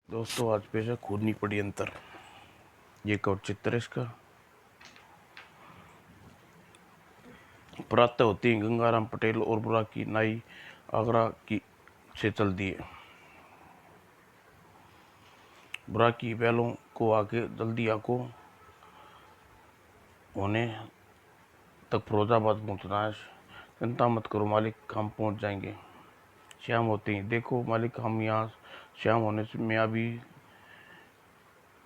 दोस्तों आज पेश है खूनी पड़ी अंतर। ये कवच चित्र है इसका। प्रातः होती ही गंगाराम पटेल और बुरा की नाई आगरा की से चल दिए। बुरा की बैलों को आगे जल्दी आको होने तक फिरोजाबाद पहुंचना है। चिंता मत करो मालिक, हम पहुंच जाएंगे। शाम होते ही देखो मालिक, हम यहाँ शाम होने में अभी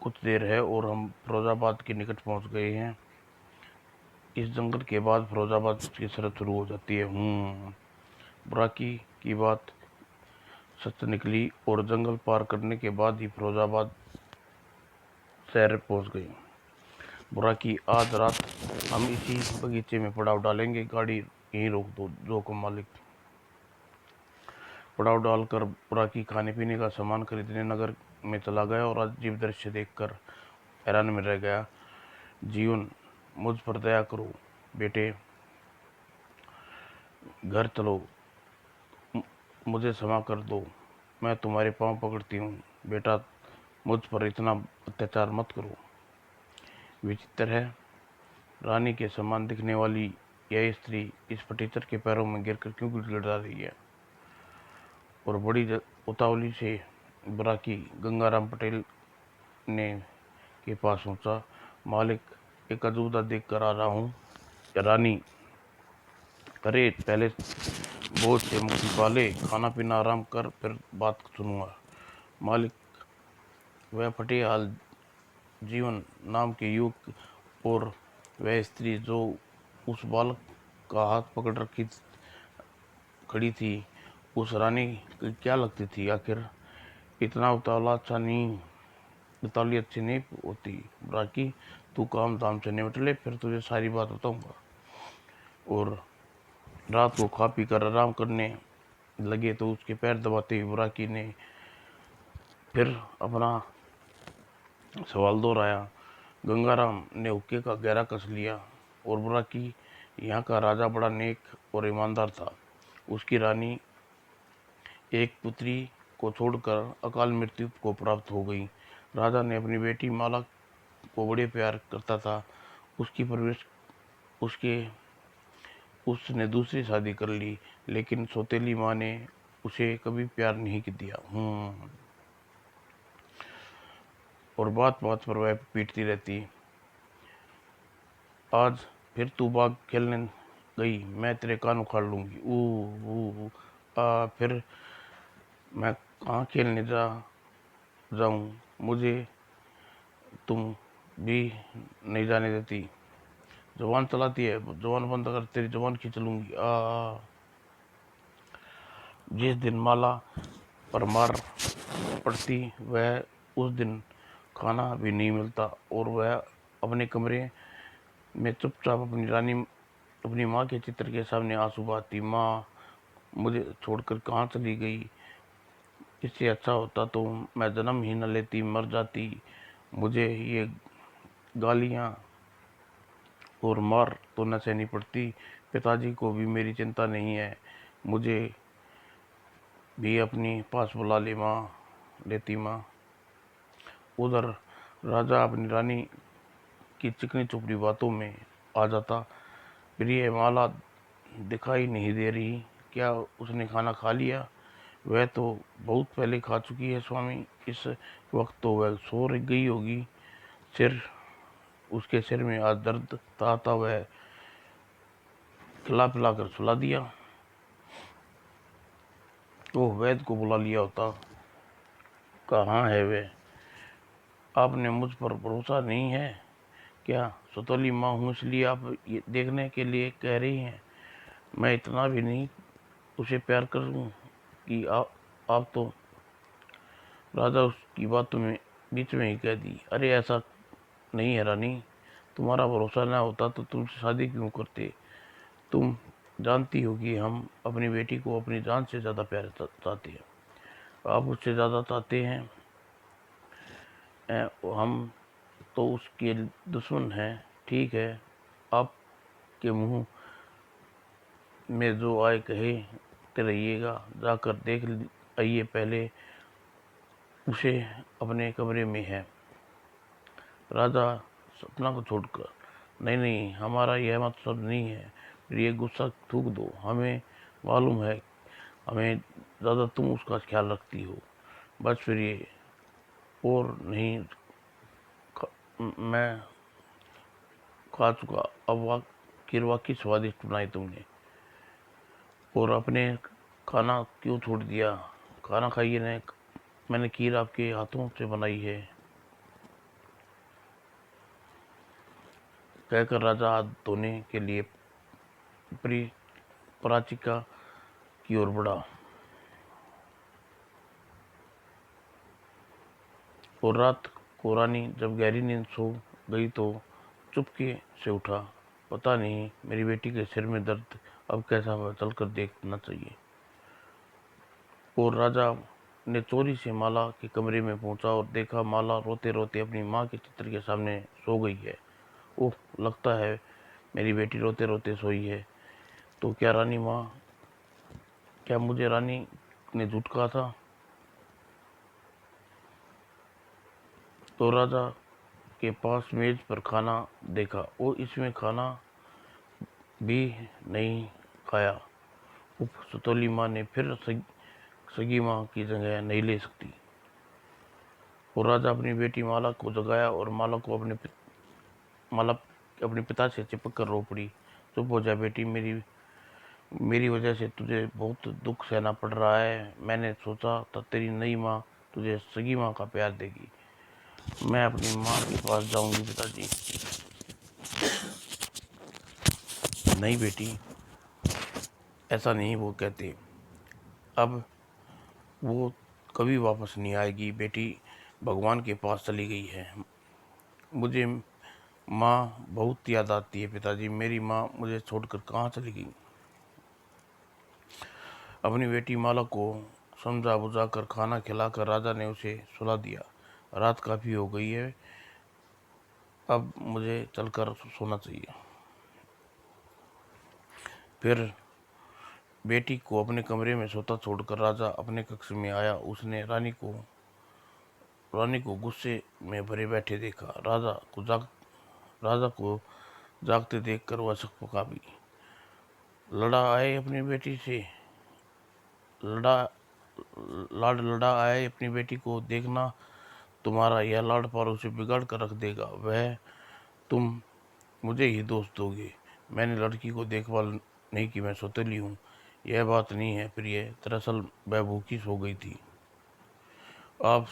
कुछ देर है और हम फिरोजाबाद के निकट पहुंच गए हैं। इस जंगल के बाद फिरोजाबाद की सरहद शुरू हो जाती है। बुराकी की बात सच निकली और जंगल पार करने के बाद ही फिरोजाबाद शहर पहुंच गई। बुराकी, आज रात हम इसी बगीचे में पड़ाव डालेंगे, गाड़ी यहीं रोक दो जोको मालिक। पड़ाव डालकर बुराकी खाने पीने का सामान खरीदने नगर में चला गया और अजीब दृश्य देखकर हैरान में रह गया। जीवन, मुझ पर दया करो बेटे, घर चलो, मुझे क्षमा कर दो, मैं तुम्हारे पांव पकड़ती हूँ। बेटा, मुझ पर इतना अत्याचार मत करो। विचित्र है, रानी के समान दिखने वाली यह स्त्री इस फटीचर के पैरों में गिरकर क्यों गिड़गिड़ा रही है। और बड़ी उतावली से बुराकी गंगाराम पटेल ने के पास पहुंचा। मालिक, एक अजूबा देख कर आ रहा हूँ। रानी, अरे पहले बोझ से मुक्ति पाले, खाना पीना आराम कर, फिर बात सुनूंगा। मालिक, वह फटेहाल जीवन नाम के युवक और वह स्त्री जो उस बालक का हाथ पकड़ रखी खड़ी थी, उस रानी की क्या लगती थी आखिर। इतना उतावली अच्छी नहीं होती। बाकी तू काम धाम से निपट ले, फिर तुझे सारी बात बताऊंगा। और रात को खा पी कर आराम करने लगे तो उसके पैर दबाते हुए बुराकी ने फिर अपना सवाल दोहराया। गंगाराम ने हुक्के का गहरा कस लिया और बुराकी, यहाँ का राजा बड़ा नेक और ईमानदार था। उसकी रानी एक पुत्री को छोड़कर अकाल मृत्यु को प्राप्त हो गई। राजा ने अपनी बेटी माला को बड़े प्यार करता था। उसकी परवरिश उसके उसने दूसरी शादी कर ली, लेकिन सौतेली माँ ने उसे कभी प्यार नहीं दिया। और बात बात पर वह पीटती रहती। आज फिर तू बाग खेलने गई, मैं तेरे कान उखाड़ लूंगी। फिर मैं कहाँ खेलने जाऊं, मुझे तुम भी नहीं जाने देती। जवान चलाती है, जवान बंद कर, तेरी जवान खींच लूंगी। जिस दिन माला पर मार पड़ती वह उस दिन खाना भी नहीं मिलता और वह अपने कमरे में चुपचाप अपनी माँ के चित्र के सामने आंसू बहाती। माँ मुझे छोड़कर कहाँ चली गई। इससे अच्छा होता तो मैं जन्म ही न लेती, मर जाती। मुझे ये गालियाँ और मार तो न सहनी पड़ती। पिताजी को भी मेरी चिंता नहीं है, मुझे भी अपनी पास बुला लेती माँ। उधर राजा अपनी रानी की चिकनी चुपड़ी बातों में आ जाता। प्रिय माला दिखाई नहीं दे रही, क्या उसने खाना खा लिया। वह तो बहुत पहले खा चुकी है स्वामी, इस वक्त तो वह सो गई होगी। सिर उसके सिर में आज दर्द था वह खिला पिला कर सुला दिया। तो वैद्य को बुला लिया होता। कहाँ है वे। आपने मुझ पर भरोसा नहीं है क्या। सौतेली माँ हूँ इसलिए आप ये देखने के लिए कह रही हैं। मैं इतना भी नहीं उसे प्यार करूँ कि आप तो। राजा उसकी बातों में बीच में ही कह दी। अरे ऐसा नहीं है रानी, तुम्हारा भरोसा ना होता तो तुमसे शादी क्यों करते। तुम जानती हो कि हम अपनी बेटी को अपनी जान से ज़्यादा प्यार चाहते हैं। आप उससे ज़्यादा चाहते हैं। हम तो उसके दुश्मन हैं। ठीक है, आपके मुंह में जो आए कहते रहिएगा। जाकर देख आइए पहले उसे अपने कमरे में है। राजा सपना को छोड़कर, नहीं नहीं, हमारा यह मतलब नहीं है, फिर ये गुस्सा थूक दो, हमें मालूम है, हमें ज़्यादा तुम उसका ख्याल रखती हो, बस फिर ये और नहीं, मैं खा चुका, अब खीर वाकई स्वादिष्ट बनाई तुमने, और अपने खाना क्यों छोड़ दिया, खाना खाइए न, मैंने खीर आपके हाथों से बनाई है, कहकर राजा हाथ धोने के लिए पराचिका की ओर बढ़ा। और रात को रानी जब गहरी नींद सो गई तो चुपके से उठा। पता नहीं मेरी बेटी के सिर में दर्द अब कैसा हुआ, चलकर देखना चाहिए। और राजा ने चोरी से माला के कमरे में पहुंचा और देखा माला रोते रोते अपनी माँ के चित्र के सामने सो गई है। ओह, लगता है मेरी बेटी रोते रोते सोई है। तो क्या रानी माँ, क्या मुझे रानी ने झूठ कहा था? तो राजा के पास मेज पर खाना देखा और इसमें खाना भी नहीं खाया। उप सतोली माँ ने फिर सगी माँ की जगह नहीं ले सकती। और राजा अपनी बेटी माला को जगाया और माला अपने पिता से चिपक कर रो पड़ी। चुप हो जा बेटी, मेरी मेरी वजह से तुझे बहुत दुख सहना पड़ रहा है। मैंने सोचा था तेरी नई माँ तुझे सगी माँ का प्यार देगी। मैं अपनी माँ के पास जाऊंगी पिताजी। नहीं बेटी, ऐसा नहीं वो कहते। अब वो कभी वापस नहीं आएगी। बेटी भगवान के पास चली गई है। मुझे माँ बहुत याद आती है पिताजी। मेरी माँ मुझे छोड़कर कहाँ चली गई? अपनी बेटी माला को समझा बुझा कर खाना खिलाकर राजा ने उसे सुला दिया। रात काफ़ी हो गई है, अब मुझे चलकर सोना चाहिए। फिर बेटी को अपने कमरे में सोता छोड़कर राजा अपने कक्ष में आया। उसने रानी को गुस्से में भरे बैठे देखा। राजा को जागते देखकर वह सकपका भी। लड़ा लड़ा आए अपनी बेटी को, देखना तुम्हारा यह लाड़ पार उसे बिगाड़ कर रख देगा। वह तुम मुझे ही दोष दोगे। मैंने लड़की को देखभाल नहीं की, मैं सौतेली हूँ, यह बात नहीं है प्रिय। दरअसल वह भूखी सो गई थी। आप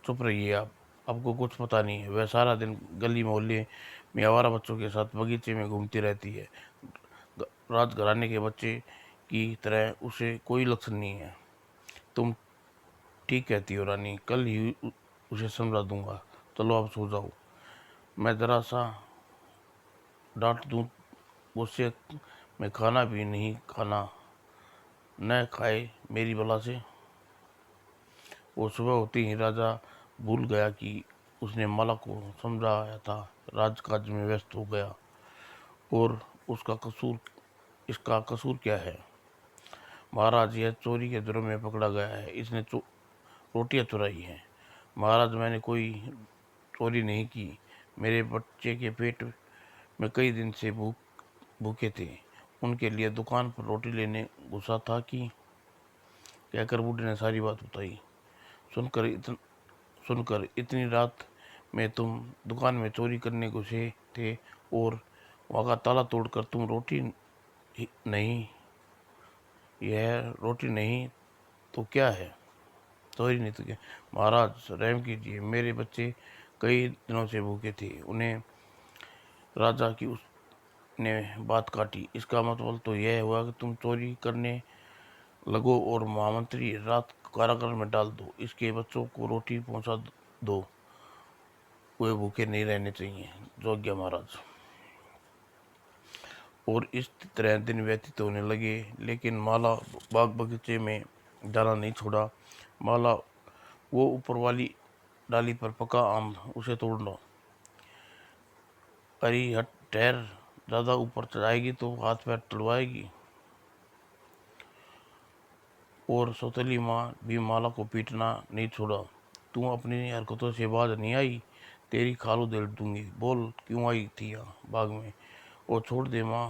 चुप रहिए, आपको कुछ पता नहीं है। वह सारा दिन गली मोहल्ले में आवारा बच्चों के साथ बगीचे में घूमती रहती है। राजघराने के बच्चे की तरह उसे कोई लक्षण नहीं है। तुम ठीक कहती हो रानी, कल ही उसे समझा दूंगा। चलो आप सो जाओ, मैं जरा सा डांट दूं उससे। मैं खाना भी नहीं खाना न खाए मेरी बला से। वो सुबह होते ही राजा भूल गया कि उसने माला को समझाया था। राजकाज में व्यस्त हो गया। और इसका कसूर क्या है? महाराज, यह चोरी के जुर्म में पकड़ा गया है। इसने रोटियां चुराई हैं। महाराज, मैंने कोई चोरी नहीं की। मेरे बच्चे के पेट में कई दिन से भूखे थे, उनके लिए दुकान पर रोटी लेने घुसा था कि, कहकर बूढ़े ने सारी बात बताई। सुनकर इतनी रात में तुम दुकान में चोरी करने घुसे थे और वहाँ का ताला तोड़कर तुम नहीं यह रोटी नहीं तो क्या है? चोरी नहीं तो क्या? महाराज रहम कीजिए, मेरे बच्चे कई दिनों से भूखे थे। उन्हें राजा की उसने बात काटी। इसका मतलब तो यह हुआ कि तुम चोरी करने लगो और महामंत्री रात कारागार में डाल दो। इसके बच्चों को रोटी पहुंचा दो, वे भूखे नहीं रहने चाहिए। जोग्य महाराज। और इस तरह दिन व्यतीत होने लगे, लेकिन माला बाग बगीचे में जाना नहीं छोड़ा। माला वो ऊपर वाली डाली पर पका आम, उसे तोड़ना। अरे हट ठहर, ज़्यादा ऊपर चढ़ाएगी तो हाथ पैर तड़वाएगी। और सौतेली माँ भी माला को पीटना नहीं छोड़ा। तू अपनी हरकतों से बाज नहीं आई, तेरी खाल उधेड़ दूंगी। बोल क्यों आई थी यहाँ बाग में? ओ छोड़ दे माँ,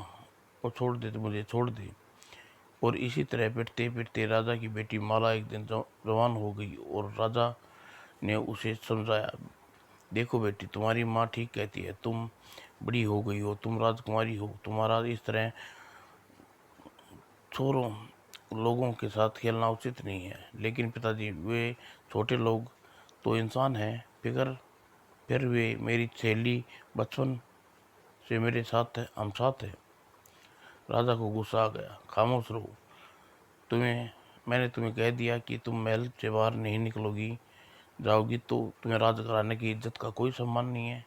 ओ छोड़ दे, तो मुझे छोड़ दे। और इसी तरह पिटते पिटते राजा की बेटी माला एक दिन जवान हो गई और राजा ने उसे समझाया, देखो बेटी, तुम्हारी माँ ठीक कहती है, तुम बड़ी हो गई हो, तुम राजकुमारी हो, तुम्हारा इस तरह छोरों लोगों के साथ खेलना उचित नहीं है। लेकिन पिताजी, वे छोटे लोग तो इंसान हैं, फिर वे मेरी सहेली, बचपन से मेरे साथ है, हम साथ हैं। राजा को गुस्सा आ गया, खामोश रहो, तुम्हें मैंने तुम्हें कह दिया कि तुम महल से बाहर नहीं निकलोगी, जाओगी तो तुम्हें राजघराने की इज्जत का कोई सम्मान नहीं है।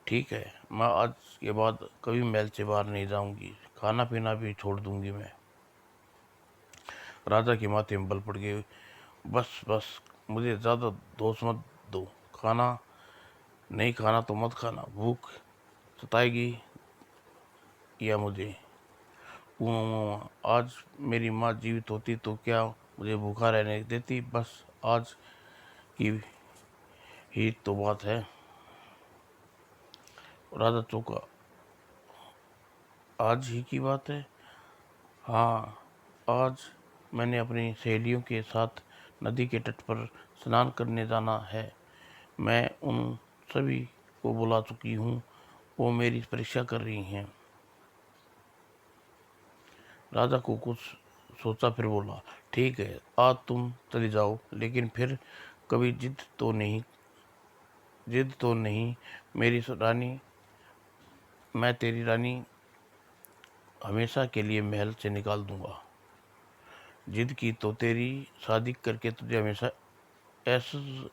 ठीक है, मैं आज के बाद कभी महल से बाहर नहीं जाऊंगी, खाना पीना भी छोड़ दूंगी मैं। राजा के माथे में बल पड़ गए। बस बस, मुझे ज़्यादा दोष मत दो, खाना नहीं खाना तो मत खाना, भूख सताएगी या मुझे। आज मेरी माँ जीवित होती तो क्या मुझे भूखा रहने देती? बस आज की ही तो बात है। राजा चौंका, आज ही की बात है? हाँ, आज मैंने अपनी सहेलियों के साथ नदी के तट पर स्नान करने जाना है। मैं उन सभी को बुला चुकी हूँ, वो मेरी परीक्षा कर रही हैं। राजा को कुछ सोचा, फिर बोला, ठीक है, आज तुम चली जाओ, लेकिन फिर कभी जिद तो नहीं मेरी रानी। मैं तेरी रानी हमेशा के लिए महल से निकाल दूंगा। जिद की तो तेरी शादी करके तुझे हमेशा ऐसा।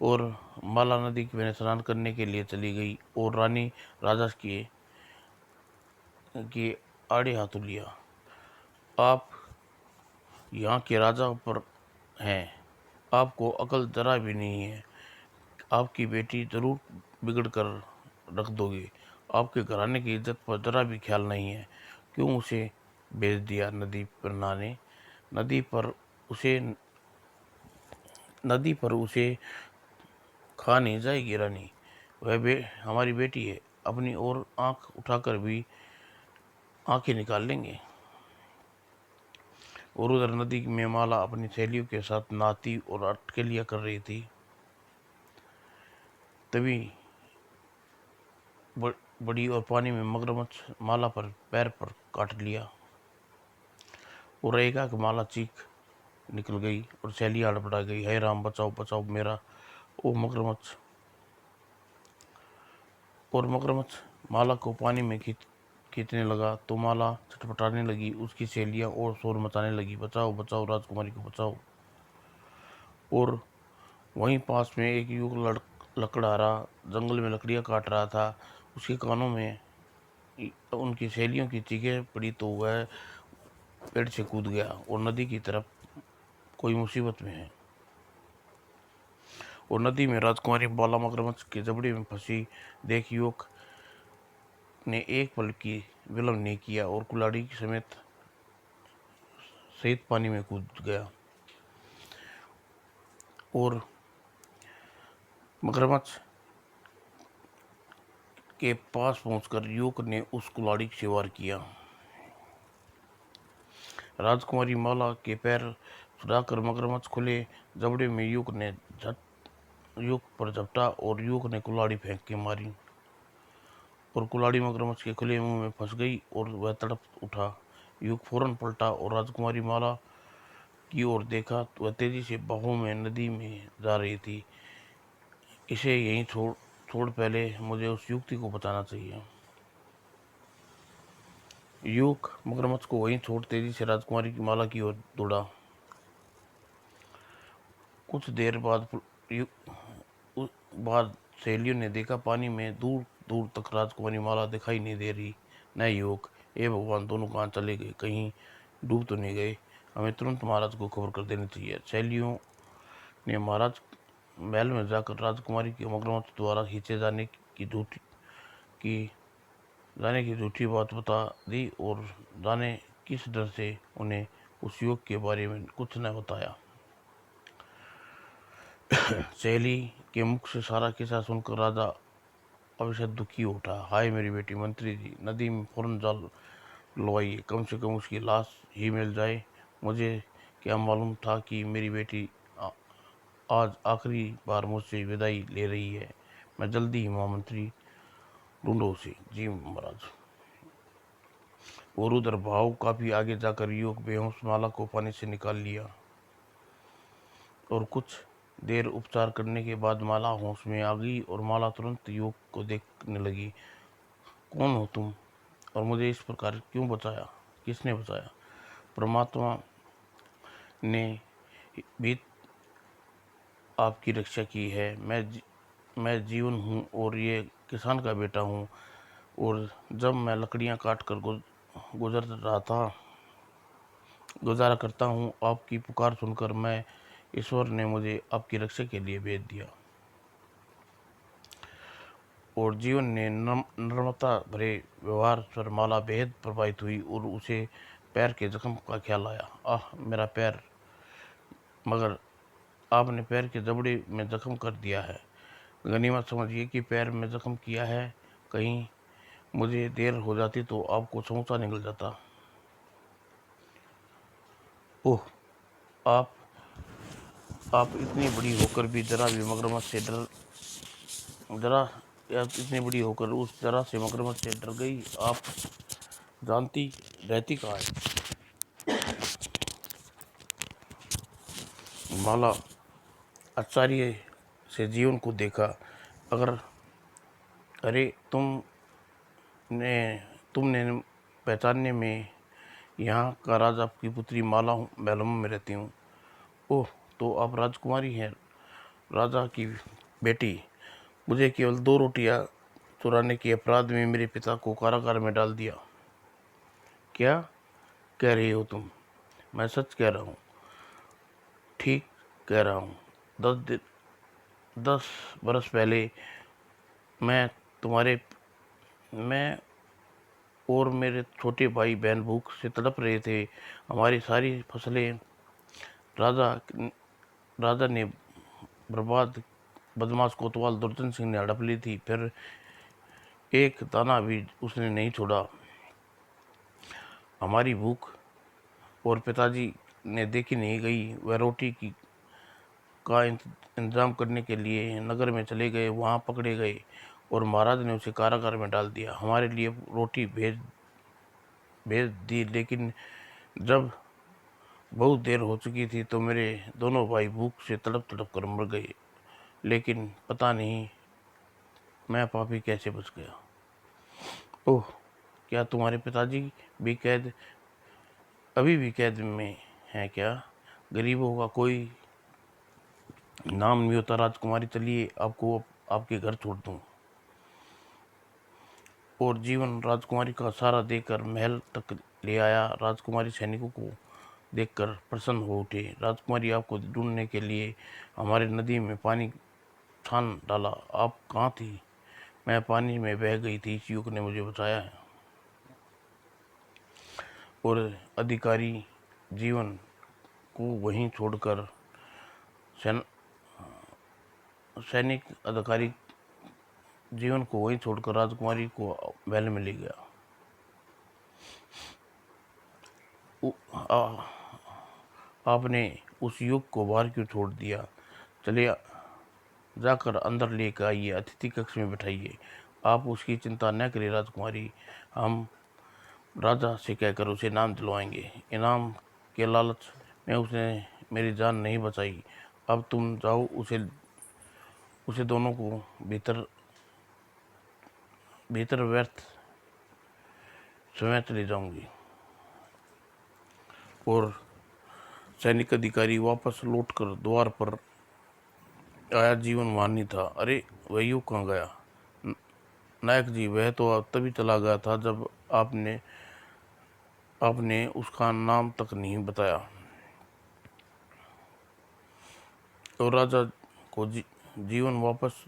और माला नदी में स्नान करने के लिए चली गई और रानी राजा के आड़े हाथों लिया। आप यहाँ के राजा पर हैं, आपको अकल जरा भी नहीं है। आपकी बेटी जरूर बिगड़ कर रख दोगे। आपके घराने की इज्जत पर जरा भी ख्याल नहीं है। क्यों उसे भेज दिया नदी पर नहाने? नदी पर उसे नदी पर उसे खा नहीं जाएगी रानी। हमारी बेटी है, अपनी ओर आंख उठाकर भी आंखें निकाल लेंगे। और उधर नदी में माला अपनी सहेलियों के साथ नहाती और अटकेलियां कर रही थी। तभी बड़ी और पानी में मगरमच्छ माला पर पैर पर काट लिया और एकाएक माला चीख निकल गई और सहेलियां हड़बड़ा गई, हे राम, बचाओ बचाओ मेरा ओ मगरमच्छ। और मगरमच्छ माला को पानी में खींचने लगा तो माला छटपटाने लगी, उसकी सहेलियां और शोर मचाने लगी, बचाओ बचाओ, राजकुमारी को बचाओ। और वहीं पास में एक युवक लकड़हारा जंगल में लकड़ियां काट रहा था। उसके कानों में उनकी सहेलियों की चीखें पड़ी तो वह पेड़ से कूद गया और नदी की तरफ, कोई मुसीबत में है। और नदी में राजकुमारी बाला मगरमच्छ के जबड़े में फंसी देख युवक ने एक पल की विलंब नहीं किया और कुल्हाड़ी समेत सहित पानी में कूद गया। और मगरमच्छ के पास पहुंचकर युवक ने उस कुल्हाड़ी से वार किया। राजकुमारी माला के पैर छुड़ाकर मगरमच्छ खुले जबड़े में युवक पर झपटा और युवक ने कुल्हाड़ी फेंक के मारी और कुल्हाड़ी मगरमच्छ के खुले मुंह में फंस गई और वह तड़प उठा। युवक फौरन पलटा और राजकुमारी माला की ओर देखा तो वह तेजी से बाहों में नदी में जा रही थी। इसे यहीं छोड़, पहले मुझे उस युवती को बचाना चाहिए। युवक मगरमच्छ को वहीं छोड़ तेजी से राजकुमारी की माला की ओर दौड़ा। कुछ देर बाद सहेलियों ने देखा पानी में दूर दूर तक राजकुमारी माला दिखाई नहीं दे रही। न युवक, ए भगवान, दोनों कहाँ चले गए? कहीं डूब तो नहीं गए? हमें तुरंत महाराज को खबर कर देनी चाहिए। सहेलियों ने महाराज महल में जाकर राजकुमारी के मगरमच्छ द्वारा खींचे की जाने की झूठी बात बता दी और जाने किस डर से उन्हें उस युवक के बारे में कुछ न बताया। सहेली के मुख से सारा किस्सा सुनकर राजा अवश्य दुखी उठा। हाय मेरी बेटी, मंत्री जी, नदी में फौरन जाल लवाइए, कम से कम उसकी लाश ही मिल जाए। मुझे क्या मालूम था कि मेरी बेटी आज आखिरी बार मुझसे विदाई ले रही है। मैं जल्दी ही महामंत्री ढूंढो उसे। जी महाराज। और उधर भाव काफी आगे जाकर युवक बेहोश माला को पानी से निकाल लिया और कुछ देर उपचार करने के बाद माला होश में आ गई और माला तुरंत युवक को देखने लगी। कौन हो तुम और मुझे इस प्रकार क्यों बचाया? किसने बचाया? परमात्मा ने भी आपकी रक्षा की है। मैं जीवन हूँ और ये किसान का बेटा हूँ। और जब मैं लकड़ियाँ काट कर गुजर रहा था गुजारा करता हूँ, आपकी पुकार सुनकर मैं ईश्वर ने मुझे आपकी रक्षा के लिए भेज दिया। और जीवन ने नम्रता भरे व्यवहार पर माला बेहद प्रभावित हुई और उसे पैर के जख्म का ख्याल आया। आह मेरा पैर, मगर आपने पैर के जबड़े में जख्म कर दिया है। गनीमत समझिए कि पैर में जख्म किया है, कहीं मुझे देर हो जाती तो आपको समोसा निकल जाता। ओह, आप आप इतनी बड़ी होकर भी जरा भी मगरमच्छ से जरा आप इतनी बड़ी होकर उस जरा से मगरमच्छ से डर गई। आप जानती रहती कहाँ है? माला आश्चर्य से जीवन को देखा। अगर अरे तुमने पहचानने में यहाँ का राज आपकी पुत्री माला हूँ, बैलम में रहती हूँ। ओह, तो आप राजकुमारी हैं, राजा की बेटी। मुझे केवल 2 रोटियां चुराने के अपराध में मेरे पिता को कारागार में डाल दिया। क्या कह रही हो तुम? मैं सच कह रहा हूँ। ठीक कह रहा हूँ। 10 बरस पहले मैं तुम्हारे मैं और मेरे छोटे भाई बहन भूख से तड़प रहे थे। हमारी सारी फसलें राजा राजा ने बर्बाद बदमाश कोतवाल दुर्जन सिंह ने हड़प ली थी। फिर एक दाना भी उसने नहीं छोड़ा। हमारी भूख और पिताजी ने देखी नहीं गई। वह रोटी की का इंतजाम करने के लिए नगर में चले गए। वहां पकड़े गए और महाराज ने उसे कारागार में डाल दिया। हमारे लिए रोटी भेज भेज दी, लेकिन जब बहुत देर हो चुकी थी तो मेरे दोनों भाई भूख से तड़प तड़प कर मर गए। लेकिन पता नहीं मैं पापी कैसे बच गया। ओह, क्या तुम्हारे पिताजी भी अभी भी कैद में हैं क्या? गरीबों का कोई नाम नहीं होता। राजकुमारी, चलिए आपको आपके घर छोड़ दूं। और जीवन राजकुमारी का सहारा देकर महल तक ले आया। राजकुमारी सैनिकों को देखकर प्रसन्न हो उठे। राजकुमारी, आपको ढूंढने के लिए हमारे नदी में पानी छान डाला। आप कहाँ थी? मैं पानी में बह गई थी, इस युवक ने मुझे बचाया है। और अधिकारी जीवन को वहीं छोड़कर सैनिक अधिकारी जीवन को वहीं छोड़कर राजकुमारी को महल में ले गया। आपने उस युवक को बाहर क्यों छोड़ दिया? चले जाकर अंदर लेकर आइए, अतिथि कक्ष में बैठाइए। आप उसकी चिंता न करिए राजकुमारी, हम राजा से कहकर उसे इनाम दिलवाएंगे। इनाम के लालच में उसने मेरी जान नहीं बचाई। अब तुम जाओ, उसे दोनों को भीतर भीतर व्यर्थ समय चले जाऊंगी। और सैनिक अधिकारी वापस लौटकर द्वार पर आया। जीवन वहां नहीं था। अरे, वह युवक कहाँ गया? नायक जी, वह तो तभी चला गया था जब आपने आपने उसका नाम तक नहीं बताया। और राजा को जीवन वापस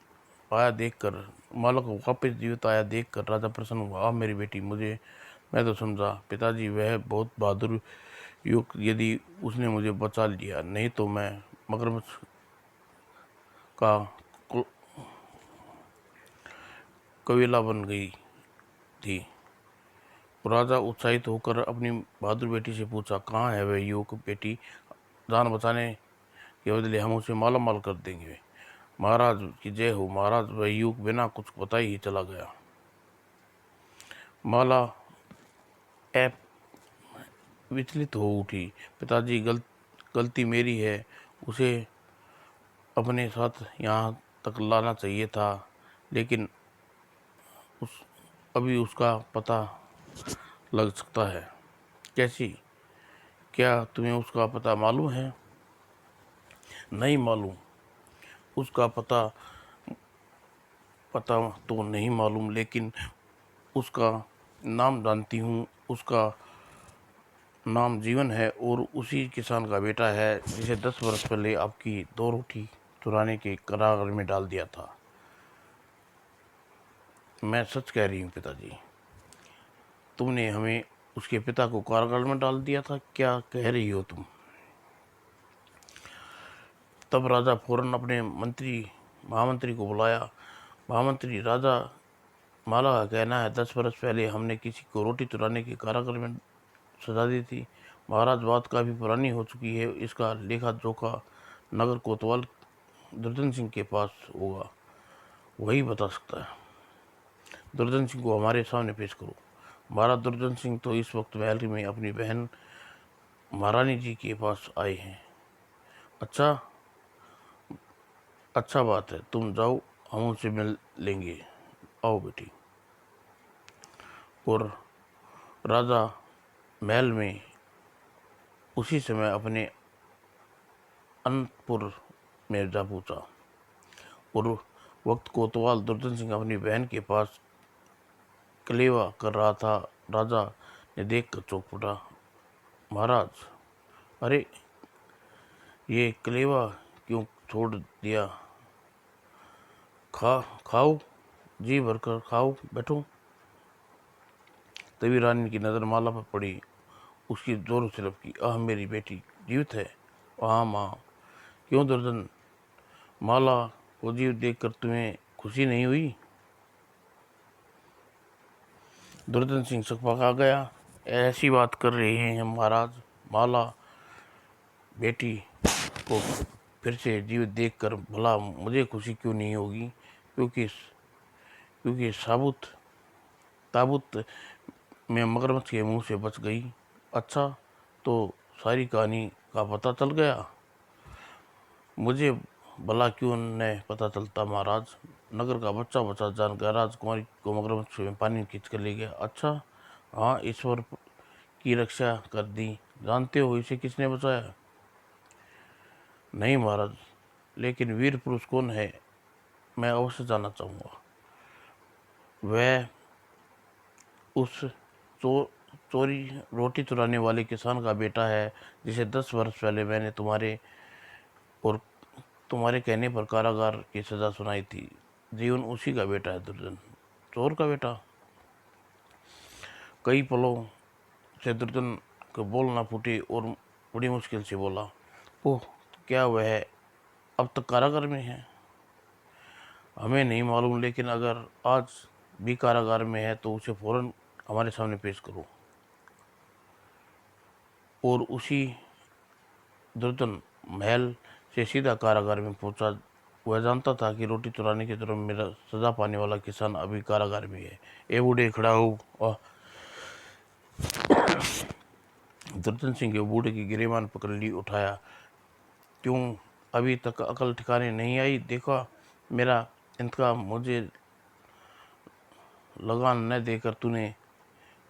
आया देखकर माला को वापस जीवित आया देखकर राजा प्रसन्न हुआ। मेरी बेटी, मैं तो समझा पिताजी वह बहुत बहादुर युवक, यदि उसने मुझे बचा लिया, नहीं तो मैं मगरमच्छ का कबीला बन गई थी। राजा उत्साहित होकर अपनी बहादुर बेटी से पूछा, कहाँ है वह युवक बेटी? जान बचाने के बदले हम उसे माला माल कर देंगे। महाराज की जय हो। महाराज, वह युवक बिना कुछ बताए ही चला गया। माला ऐप विचलित हो उठी। पिताजी, गलती मेरी है। उसे अपने साथ यहाँ तक लाना चाहिए था, लेकिन अभी उसका पता लग सकता है। कैसी? क्या तुम्हें उसका पता मालूम है? नहीं मालूम। उसका पता पता तो नहीं मालूम, लेकिन उसका नाम जानती हूँ। उसका नाम जीवन है और उसी किसान का बेटा है जिसे 10 वर्ष पहले आपकी 2 रोटी चुराने के कारागार में डाल दिया था। मैं सच कह रही हूँ पिताजी। तुमने हमें उसके पिता को कारागार में डाल दिया था? क्या कह रही हो तुम? तब राजा फौरन अपने महामंत्री को बुलाया। महामंत्री, राजा माला का कहना है 10 वर्ष पहले हमने किसी को रोटी चुराने के कारागार में सजा दी थी। महाराज, बात काफी पुरानी हो चुकी है। इसका लेखा जोखा नगर कोतवाल दुर्जन सिंह के पास होगा, वही बता सकता है। दुर्जन सिंह को हमारे सामने पेश करो। महाराज, दुर्जन सिंह तो इस वक्त महल में अपनी बहन महारानी जी के पास आए हैं। अच्छा बात है, तुम जाओ, हम उनसे मिल लेंगे। आओ बेटी। और राजा महल में उसी समय अपने अनंतपुर में जा पहुंचा और वक्त कोतवाल दुर्जन सिंह अपनी बहन के पास कलेवा कर रहा था। राजा ने देख कर चौंक पड़ा। महाराज, अरे ये कलेवा क्यों छोड़ दिया? खाओ, जी भरकर खाओ, बैठो। तभी रानी की नज़र माला पर पड़ी। उसकी जोरों से लपकी, आह मेरी बेटी जीवित है। हाँ माँ। क्यों दुर्जन, माला को जीवित देखकर तुम्हें खुशी नहीं हुई? दुर्जन सिंह सकपका गया। ऐसी बात कर रहे हैं महाराज। माला बेटी को फिर से जीवित देखकर भला मुझे खुशी क्यों नहीं होगी? क्योंकि ताबूत में मगरमच्छ के मुंह से बच गई। अच्छा, तो सारी कहानी का पता चल गया। मुझे भला क्यों न पता चलता महाराज। नगर का बच्चा बच्चा जानकर राजकुमारी को मगरमच्छ में पानी खींच कर ले गया। अच्छा, हाँ, ईश्वर की रक्षा कर दी। जानते हो इसे किसने बचाया? नहीं महाराज, लेकिन वीर पुरुष कौन है मैं अवश्य जानना चाहूँगा। वह उस चोरी रोटी चुराने वाले किसान का बेटा है जिसे 10 वर्ष पहले मैंने तुम्हारे कहने पर कारागार की सजा सुनाई थी। जीवन उसी का बेटा है दुर्जन। चोर का बेटा? कई पलों से दुर्जन को बोल ना फूटे और बड़ी मुश्किल से बोला, ओह, क्या वह अब तक कारागार में है? हमें नहीं मालूम, लेकिन अगर आज भी कारागार में है तो उसे फौरन हमारे सामने पेश करो। और उसी दुर्जन महल से सीधा कारागार में पहुंचा। वह जानता था कि रोटी चुराने के जुर्म में सजा पाने वाला किसान अभी कारागार में है। ए बूढ़े, खड़ा हो। और दुर्जन सिंह के बूढ़े की गिरेबान पकड़ ली, उठाया। क्यों अभी तक अकल ठिकाने नहीं आई? देखा मेरा इंतकाम, मुझे लगान न देकर तूने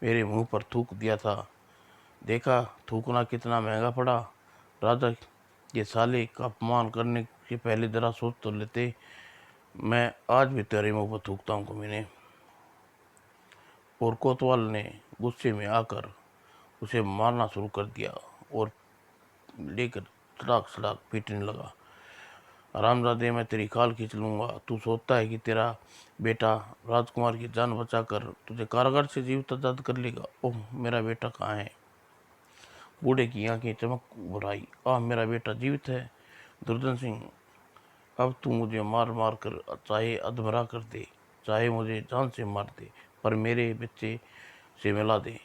मेरे मुंह पर थूक दिया था। देखा थूकना कितना महंगा पड़ा। राजा के साले का अपमान करने के पहले जरा सोच तो लेते। मैं आज भी तेरे मुंह पर थूकता हूँ कमीने। और कोतवाल ने गुस्से में आकर उसे मारना शुरू कर दिया और लेकर सड़ाक सड़ाक पीटने लगा। हरामजादे, मैं तेरी खाल खींच लूंगा। तू सोचता है कि तेरा बेटा राजकुमार की जान बचाकर तुझे कारागार से जीवित आजाद कर लेगा? ओह, मेरा बेटा कहाँ है? बूढ़े की आंखें चमक भर आई। आह, मेरा बेटा जीवित है। दुर्जन सिंह अब तू मुझे मार मार कर चाहे अधमरा कर दे, चाहे मुझे जान से मार दे, पर मेरे बच्चे से मिला दे।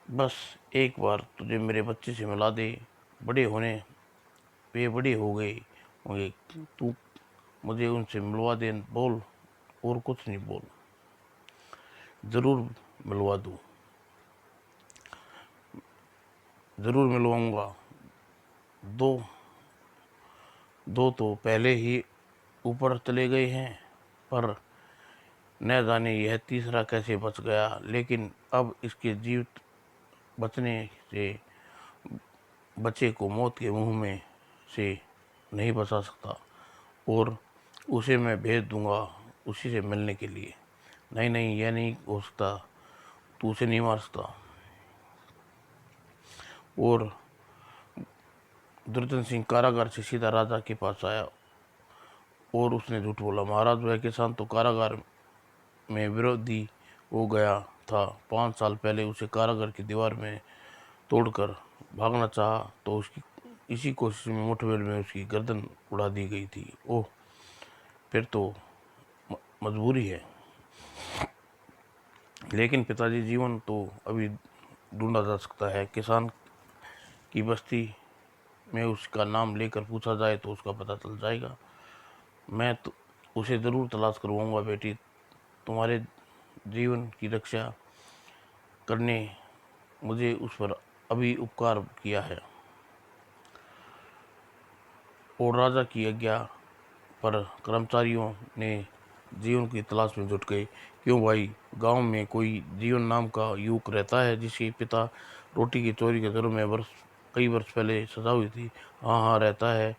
बस एक बार तुझे मेरे बच्चे से मिला दे। बड़े होने वे बड़े हो गए होंगे, तू मुझे उनसे मिलवा दे। बोल, और कुछ नहीं बोल। ज़रूर मिलवा दूँ, ज़रूर मिलवाऊँगा। दो दो तो पहले ही ऊपर चले गए हैं, पर न जाने यह तीसरा कैसे बच गया। लेकिन अब इसके जीवित बचने से बच्चे को मौत के मुंह में से नहीं बचा सकता, और उसे मैं भेज दूंगा उसी से मिलने के लिए। नहीं नहीं, यह नहीं हो सकता, तू उसे नहीं मार सकता। और दुर्जन सिंह कारागार से सीधा राजा के पास आया और उसने झूठ बोला। महाराज, वह किसान तो कारागार में विरोधी हो गया था। 5 साल पहले उसे कारागार की दीवार में तोड़कर भागना चाहा तो उसकी इसी कोशिश में मुठभेड़ में उसकी गर्दन उड़ा दी गई थी। ओह, फिर तो मजबूरी है। लेकिन पिताजी, जीवन तो अभी ढूंढा जा सकता है। किसान की बस्ती में उसका नाम लेकर पूछा जाए तो उसका पता चल जाएगा। मैं तो उसे ज़रूर तलाश करवाऊंगा। बेटी, तुम्हारे जीवन की रक्षा करने मुझे उस पर अभी उपकार किया है। और राजा की आज्ञा पर कर्मचारियों ने जीवन की तलाश में जुट गए। क्यों भाई, गांव में कोई जीवन नाम का युवक रहता है जिसके पिता रोटी की चोरी के जुर्म में कई वर्ष पहले सजा हुई थी? हाँ हाँ, रहता है।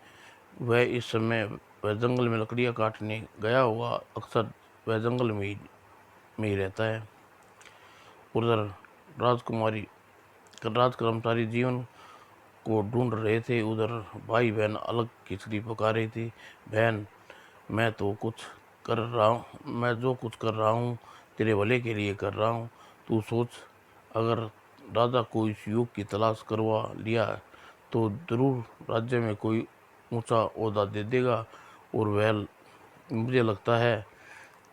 वह इस समय वह जंगल में लकड़ियाँ काटने गया हुआ। अक्सर वह जंगल में ही रहता है। उधर राजकुमारी राज कर्मचारी जीवन को ढूंढ रहे थे। उधर भाई बहन अलग खिचड़ी पका रही थी। बहन, मैं जो कुछ कर रहा हूँ तेरे भले के लिए कर रहा हूँ। तू सोच, अगर राजा को इस युग की तलाश करवा लिया तो ज़रूर राज्य में कोई ऊंचा ओहदा दे देगा। और वह, मुझे लगता है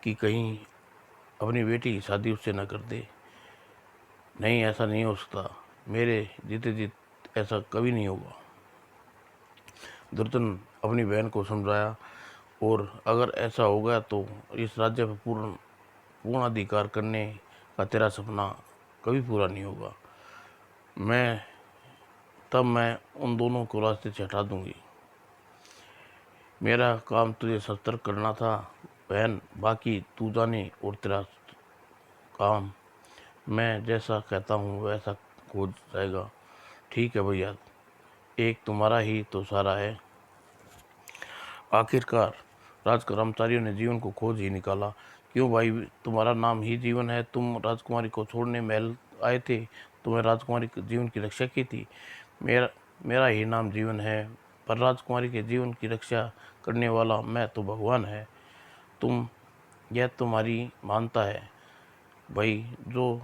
कि कहीं अपनी बेटी की शादी उससे न कर दे। नहीं, ऐसा नहीं हो सकता। मेरे जीते जीत ऐसा कभी नहीं होगा। दुर्योधन अपनी बहन को समझाया, और अगर ऐसा हो गया तो इस राज्य पर पूर्ण अधिकार करने का तेरा सपना कभी पूरा नहीं होगा। मैं उन दोनों को रास्ते से हटा दूंगी। मेरा काम तुझे सतर्क करना था बहन, बाकी तू जाने। और तेरा काम मैं जैसा कहता हूँ वैसा हो जाएगा। ठीक है भैया, एक तुम्हारा ही तो सारा है। आखिरकार राज कर्मचारियों ने जीवन को खोज ही निकाला। क्यों भाई, तुम्हारा नाम ही जीवन है। तुम राजकुमारी को छोड़ने महल आए थे, तुम्हें राजकुमारी के जीवन की रक्षा की थी। मेरा मेरा ही नाम जीवन है, पर राजकुमारी के जीवन की रक्षा करने वाला मैं तो भगवान है। यह तुम्हारी मानता है भाई, जो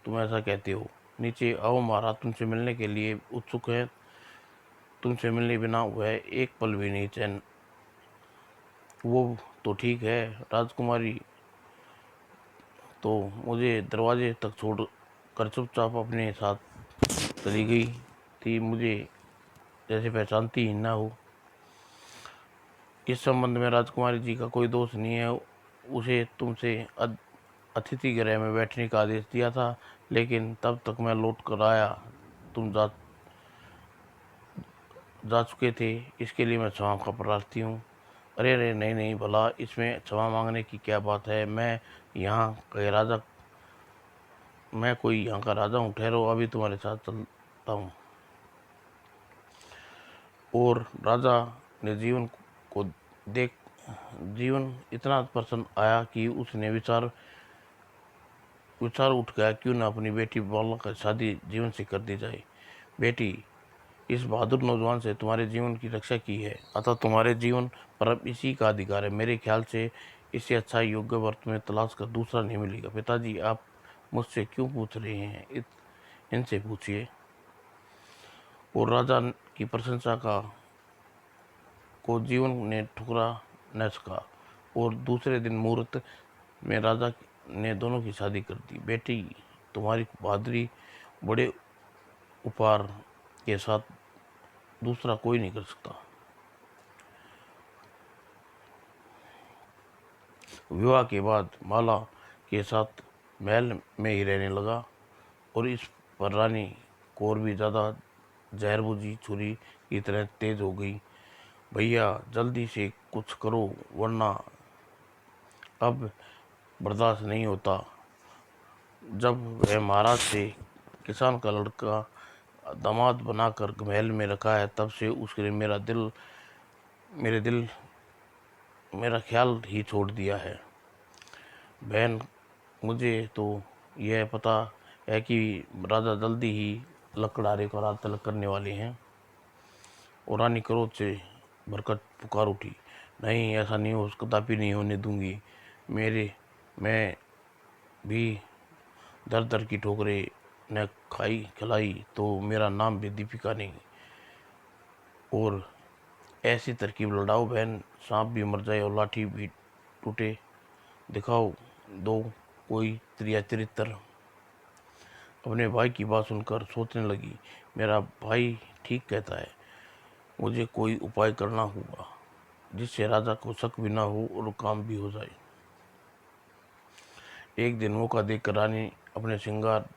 तुम ऐसा कहते हो। नीचे आओ, महाराज तुमसे मिलने के लिए उत्सुक है। तुमसे मिलने बिना वह एक पल भी नहीं चैन। वो तो ठीक है, राजकुमारी तो मुझे दरवाजे तक छोड़ कर चुपचाप अपने साथ चली गई थी, मुझे जैसे पहचानती ही ना हो। इस संबंध में राजकुमारी जी का कोई दोष नहीं है। उसे तुमसे अतिथि गृह में बैठने का आदेश दिया था, लेकिन तब तक मैं लौट कर आया। तुम जा चुके थे, इसके लिए मैं क्षमा का प्रार्थी हूँ। अरे अरे, नहीं नहीं, भला इसमें क्षमा मांगने की क्या बात है। मैं कोई यहाँ का राजा हूँ। ठहरो, अभी तुम्हारे साथ चलता हूँ। और राजा ने को देख जीवन इतना पसंद आया कि उसने विचार उठ गया, क्यों न अपनी बेटी बाला का शादी जीवन से कर दी जाए। बेटी, इस बहादुर नौजवान से तुम्हारे जीवन की रक्षा की है, अतः तुम्हारे जीवन पर अब इसी का अधिकार है। मेरे ख्याल से इससे अच्छा योग्य वर तुम्हें तलाश कर दूसरा नहीं मिलेगा। पिताजी, आप मुझसे क्यों पूछ रहे हैं? इनसे पूछिए। और राजा की प्रशंसा का को जीवन ने ठुकरा न सका और दूसरे दिन मुहूर्त में राजा ने दोनों की शादी कर दी। बेटी, तुम्हारी बहादुरी बड़े उपहार के साथ दूसरा कोई नहीं कर सकता। विवाह के बाद माला के साथ महल में ही रहने लगा और इस पर रानी को और भी ज़्यादा जहरबुझी छुरी की तरह तेज हो गई। भैया, जल्दी से कुछ करो वरना अब बर्दाश्त नहीं होता। जब वह महाराज से किसान का लड़का दामाद बनाकर महल में रखा है, तब से उसने मेरा ख्याल ही छोड़ दिया है। बहन, मुझे तो यह पता है कि राजा जल्दी ही लकड़हारे का राज तलक करने वाले हैं। और रानी क्रोध से भरकर पुकार उठी, नहीं, ऐसा नहीं हो, कदापि नहीं होने दूंगी। मैं भी दर दर की ठोकरें न खिलाई तो मेरा नाम भी दीपिका नहीं। और ऐसी तरकीब लड़ाओ बहन, सांप भी मर जाए और लाठी भी टूटे। दिखाओ दो कोई चरित्र। अपने भाई की बात सुनकर सोचने लगी, मेरा भाई ठीक कहता है, मुझे कोई उपाय करना होगा जिससे राजा को शक भी ना हो और काम भी हो जाए। एक दिन मौका देखकर रानी अपने श्रृंगार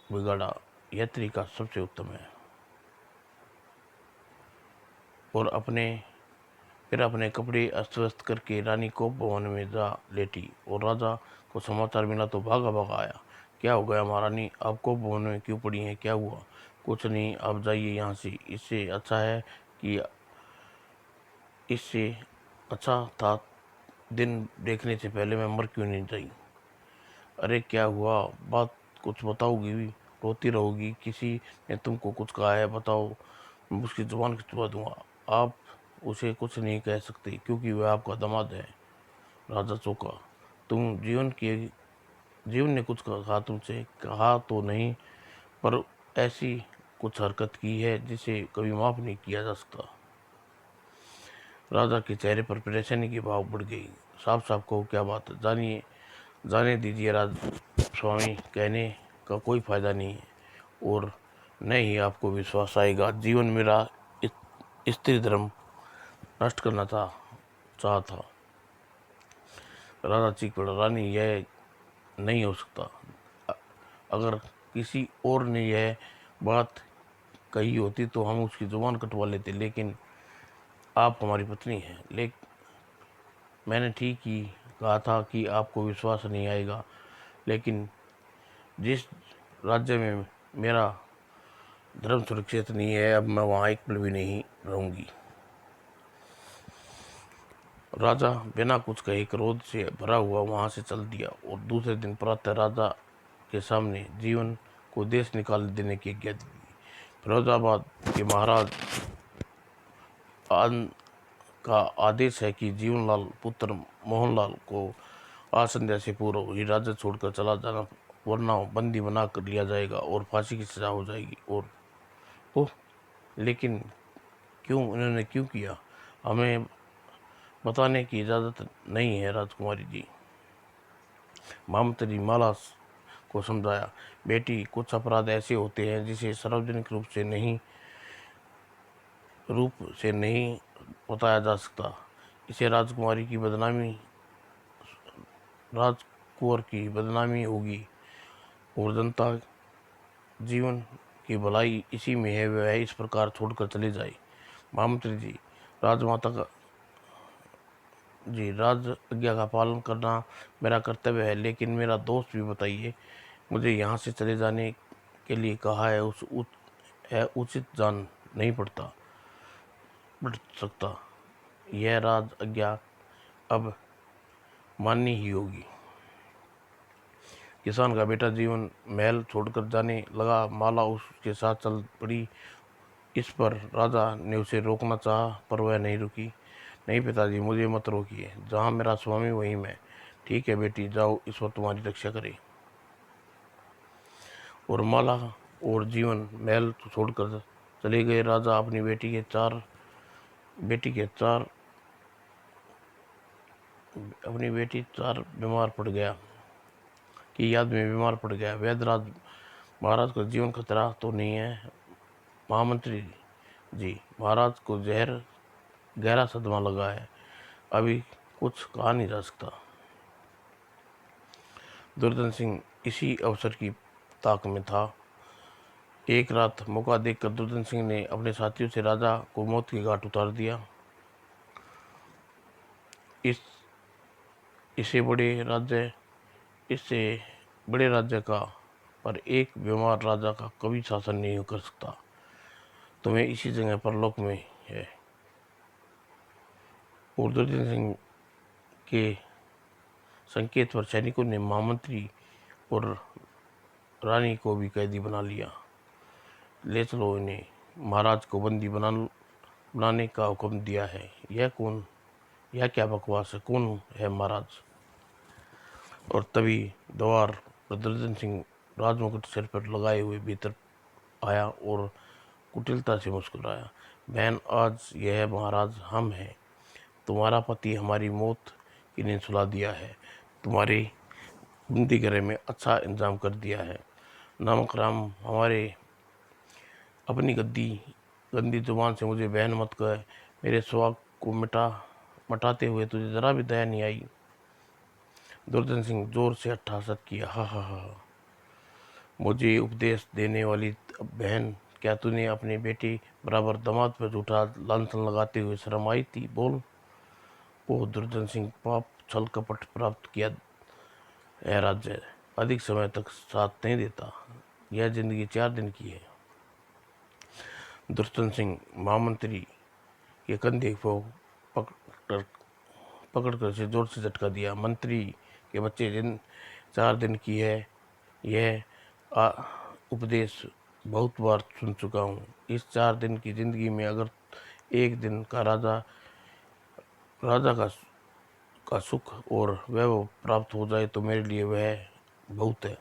बिगाड़ा। यह तरीका सबसे उत्तम है। और फिर अपने कपड़े अस्त व्यस्त करके रानी को भवन में जा लेटी और राजा को समाचार मिला तो भागा भागा आया। क्या हो गया महारानी, आपको भवन में क्यों पड़ी हैं? क्या हुआ? कुछ नहीं, आप जाइए यहाँ से। इससे अच्छा था दिन देखने से पहले मैं मर क्यों नहीं जाई। अरे क्या हुआ, बात कुछ बताओगी भी? रोती रहोगी? किसी ने तुमको कुछ कहा है? बताओ, मैं उसकी जुबान खिंचवा दूंगा। आप उसे कुछ नहीं कह सकते क्योंकि वह आपका दामाद है। राजा चौंका। जीवन ने कुछ कहा तुमसे? कहा तो नहीं, पर ऐसी कुछ हरकत की है जिसे कभी माफ नहीं किया जा सकता। राजा के चेहरे पर परेशानी की भाव बढ़ गई। साफ साफ कहो, क्या बात है? जाने दीजिए राज स्वामी, कहने का कोई फायदा नहीं है और न ही आपको विश्वास आएगा। जीवन मेरा स्त्री धर्म नष्ट करना चाहा था। राजा चीख पड़ा, रानी, यह नहीं हो सकता। अगर किसी और ने यह बात कही होती तो हम उसकी जुबान कटवा लेते, लेकिन आप हमारी पत्नी हैं। मैंने ठीक ही कहा था कि आपको विश्वास नहीं आएगा, लेकिन जिस राज्य में मेरा धर्म सुरक्षित नहीं है, अब मैं वहाँ एक पल भी नहीं रहूंगी। राजा बिना कुछ कहे क्रोध से भरा हुआ वहां से चल दिया और दूसरे दिन प्रातः राजा के सामने जीवन को देश निकाल देने की आज्ञा दी। फिरोजाबाद के महाराज का आदेश है कि जीवनलाल पुत्र मोहनलाल को आज संध्या से पूर्व ही राज्य छोड़कर चला जाना, वरना बंदी बना कर लिया जाएगा और फांसी की सजा हो जाएगी। और ओह, लेकिन इन्होंने क्यों किया? हमें बताने की इजाज़त नहीं है राजकुमारी जी। मामतरी माला को समझाया, बेटी, कुछ अपराध ऐसे होते हैं जिसे सार्वजनिक रूप से नहीं बताया जा सकता। इसे राजकुंवर की बदनामी होगी और जनता जीवन की भलाई इसी में है, वह इस प्रकार छोड़कर चले जाए। मामतरी जी, राज आज्ञा का पालन करना मेरा कर्तव्य है, लेकिन मेरा दोस्त भी बताइए, मुझे यहाँ से चले जाने के लिए कहा है, उचित जान नहीं पड़ सकता। यह राज आज्ञा अब माननी ही होगी। किसान का बेटा जीवन महल छोड़कर जाने लगा। माला उसके साथ चल पड़ी। इस पर राजा ने उसे रोकना चाहा, पर वह नहीं रुकी। नहीं पिताजी, मुझे मत रोकिए, जहाँ मेरा स्वामी वहीं मैं। ठीक है बेटी, जाओ, ईश्वर तुम्हारी रक्षा करे। और माला और जीवन महल छोड़कर चले गए। राजा अपनी बेटी के 4 बेटी के चार अपनी बेटी चार बीमार पड़ गया की याद में बीमार पड़ गया। वैद्यराज महाराज का जीवन खतरा तो नहीं है महामंत्री जी? महाराज को जहर गहरा सदमा लगा है, अभी कुछ कहा नहीं जा सकता। दुर्योधन सिंह इसी अवसर की ताक में था। एक रात मौका देखकर दुर्योधन सिंह ने अपने साथियों से राजा को मौत के घाट उतार दिया। इस इसे बड़े राज्य का पर एक बीमार राजा का कभी शासन नहीं कर सकता। तुम्हें इसी जगह परलोक में है। और दुर्योधन सिंह के संकेत पर सैनिकों ने महामंत्री और रानी को भी कैदी बना लिया। ले चलो इन्हें, महाराज को बंदी बनाने का हुक्म दिया है। यह क्या बकवास है? कौन है महाराज? और तभी द्वार पर दुर्योधन सिंह राजमुकुट सिर पर लगाए हुए भीतर आया और कुटिलता से मुस्कुराया। बहन, आज यह महाराज हम हैं। तुम्हारा पति हमारी मौत की नींद सुला दिया है, तुम्हारे बंदी गृह में अच्छा इंतजाम कर दिया है। नमक राम, हमारे अपनी गंदी जुबान से मुझे बहन मत कह। मेरे सुहाग को मटाते हुए तुझे जरा भी दया नहीं आई। दुर्योधन सिंह जोर से अट्ठासत किया। हा हा हा, मुझे उपदेश देने वाली बहन, क्या तूने अपने बेटे बराबर दामाद पर झूठा लांछन लगाते हुए शर्म आई थी? बोल। ओह दुर्योधन सिंह, पाप छल कपट प्राप्त किया है राज्य अधिक समय तक साथ नहीं देता। यह जिंदगी 4 दिन की है। दुर्योधन सिंह महामंत्री के कंधे को पकड़कर उसे जोर से झटका दिया। मंत्री के बच्चे, 4 दिन की है। यह उपदेश बहुत बार सुन चुका हूँ। इस 4 दिन की जिंदगी में अगर एक दिन का राजा का सुख और वैभव प्राप्त हो जाए तो मेरे लिए वह बहुत है।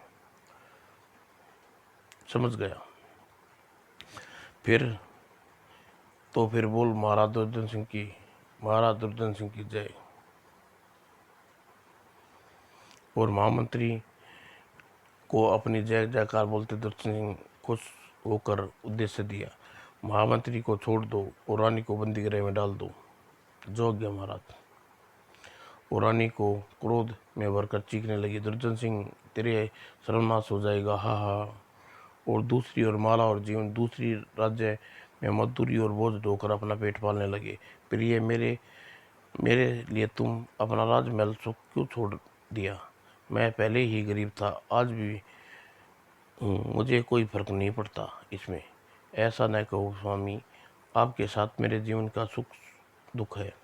समझ गया? फिर बोल। महाराज दुर्योधन सिंह की जय। और महामंत्री को अपनी जय जयकार बोलते दुर्योधन सिंह खुश होकर उद्देश्य दिया। महामंत्री को छोड़ दो और रानी को बंदी गृह में डाल दो। जो आज्ञा महाराज। और रानी को क्रोध में भरकर चीखने लगी। दुर्योधन सिंह, तेरे सर्वनाश हो जाएगा। हा हा। और दूसरी ओर माला और जीवन दूसरी राज्य में मजदूरी और बोझ ढोकर अपना पेट पालने लगे। प्रिय, मेरे लिए तुम अपना राजमहल सुख क्यों छोड़ दिया? मैं पहले ही गरीब था, आज भी हूँ, मुझे कोई फर्क नहीं पड़ता इसमें। ऐसा न कहो स्वामी, आपके साथ मेरे जीवन का सुख दुख है।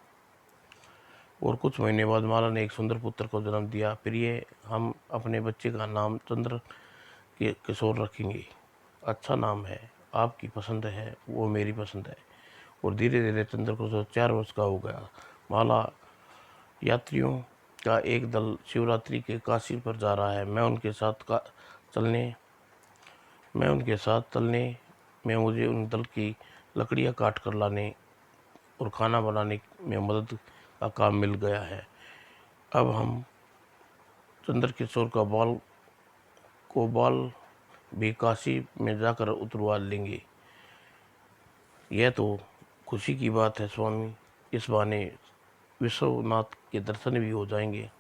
और कुछ महीने बाद माला ने एक सुंदर पुत्र को जन्म दिया। प्रिय, हम अपने बच्चे का नाम चंद्र के किशोर रखेंगे। अच्छा नाम है, आपकी पसंद है, वो मेरी पसंद है। और धीरे धीरे चंद्र किशोर 4 वर्ष का हो गया। माला यात्रियों का एक दल शिवरात्रि के काशी पर जा रहा है। मैं उनके साथ चलने में मुझे उन दल की लकड़ियाँ काट कर लाने और खाना बनाने में मदद का काम मिल गया है। अब हम चंद्र किशोर को बाल भी काशी में जाकर उतरवा लेंगे। यह तो खुशी की बात है स्वामी, इस बहाने विश्वनाथ के दर्शन भी हो जाएंगे।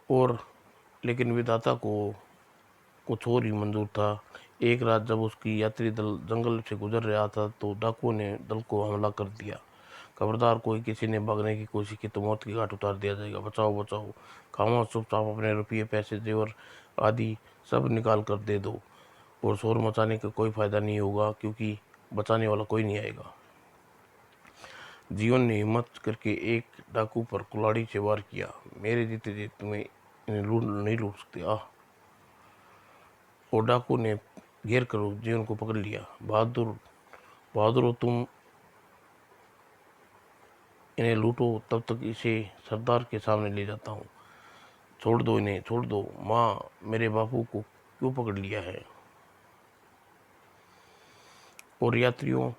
और लेकिन विधाता को कुछ और ही मंजूर था। एक रात जब उसकी यात्री दल जंगल से गुजर रहा था तो डाकुओं ने दल को हमला कर दिया। खबरदार, कोई किसी ने भागने की कोशिश की तो मौत की घाट उतार दिया जाएगा। बचाओ बचाओ। खामोश चुपचाप अपने रुपये पैसे जेवर आदि सब निकाल कर दे दो। और शोर मचाने का कोई फायदा नहीं होगा, क्योंकि बचाने वाला कोई नहीं आएगा। जीवन ने हिम्मत करके एक डाकू पर कुल्हाड़ी से वार किया। मेरे जीते जी तुम्हें इन्हें नहीं लूट सकते। और डाकू ने घेर कर जीवन को पकड़ लिया। बहादुर, तुम इन्हें लूटो, तब तक इसे सरदार के सामने ले जाता हूँ। छोड़ दो इन्हें, छोड़ दो। माँ, मेरे बापू को क्यों पकड़ लिया है? और यात्रियों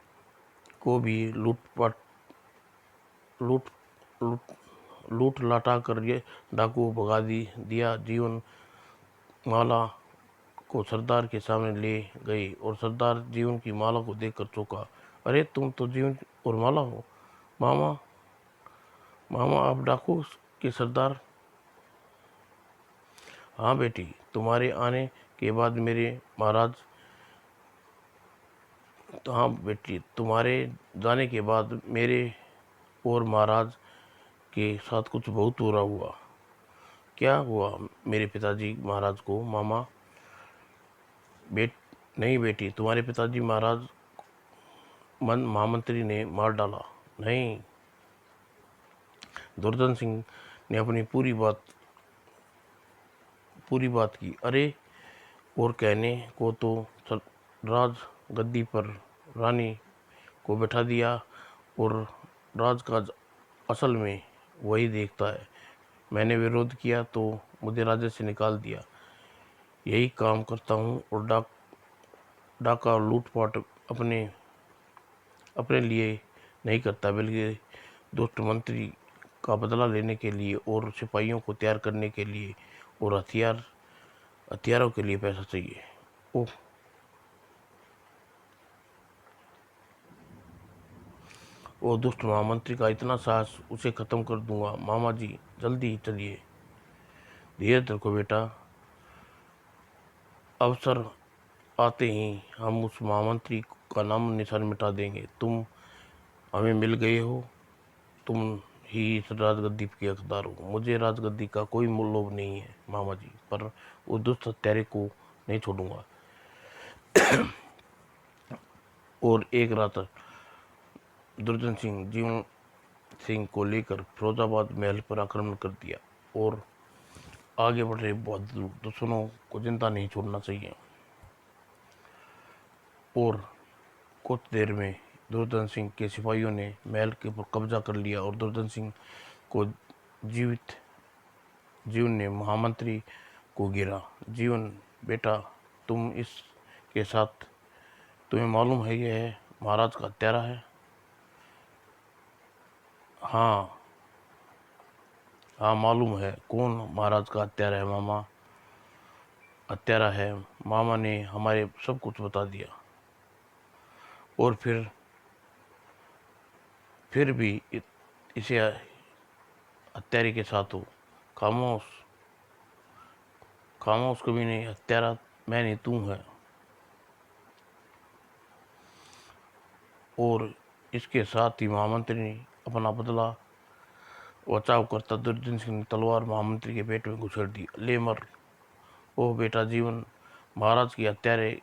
को भी लूट लूट लूट लाटा कर ये डाकू भगा दिया। जीवन माला को सरदार के सामने ले गई और सरदार जीवन की माला को देखकर चौंका। अरे तुम तो जीवन और माला हो। मामा मामा आप डाकू के सरदार? हाँ बेटी, तुम्हारे आने के बाद मेरे महाराज हाँ बेटी, तुम्हारे जाने के बाद मेरे और महाराज के साथ कुछ बहुत बुरा हुआ। क्या हुआ मेरे पिताजी महाराज को? मामा बेट नहीं बेटी, तुम्हारे पिताजी महाराज महामंत्री ने मार डाला। नहीं, दुर्योधन सिंह ने अपनी पूरी बात की। अरे और कहने को तो राज गद्दी पर रानी को बैठा दिया और राज का असल में वही देखता है। मैंने विरोध किया तो मुझे राज्य से निकाल दिया। यही काम करता हूँ और डाका लूटपाट अपने अपने लिए नहीं करता, बल्कि दुष्ट मंत्री का बदला लेने के लिए और सिपाहियों को तैयार करने के लिए और हथियारों के लिए पैसा चाहिए। ओह, वो दुष्ट महामंत्री का इतना साहस, उसे खत्म कर दूंगा। मामा जी जल्दी चलिए। धीरज रखो बेटा, अवसर आते ही हम उस महामंत्री का नाम निशान मिटा देंगे। तुम हमें मिल गए हो, तुम ही इस राजगद्दी के हकदार हो। मुझे राजगद्दी का कोई लोभ नहीं है मामा जी, पर उस दुष्ट हत्यारे को नहीं छोड़ूंगा। और एक रात दुर्जन सिंह जीवन सिंह को लेकर फिरोजाबाद महल पर आक्रमण कर दिया और आगे बढ़ रहे बहादुर दुश्मनों को जिंदा नहीं छोड़ना चाहिए। और कुछ देर में दुर्योधन सिंह के सिपाहियों ने महल के ऊपर कब्जा कर लिया और दुर्योधन सिंह को जीवन ने महामंत्री को गिरा। जीवन बेटा, तुम इसके साथ, तुम्हें मालूम है यह महाराज का हत्यारा है? हाँ हाँ मालूम है। कौन महाराज का हत्यारा है मामा? हत्यारा है, मामा ने हमारे सब कुछ बता दिया। और फिर भी इसे हत्यारे के साथ हो। खामोश खामोश, कभी नहीं। हत्यारा मैं नहीं, तू है। और इसके साथ ही महामंत्री ने अपना बदला बचाव करता दुर्योधन सिंह ने तलवार महामंत्री के पेट में घुसेड़ दी। ले मर। ओ बेटा जीवन, महाराज की हत्यारे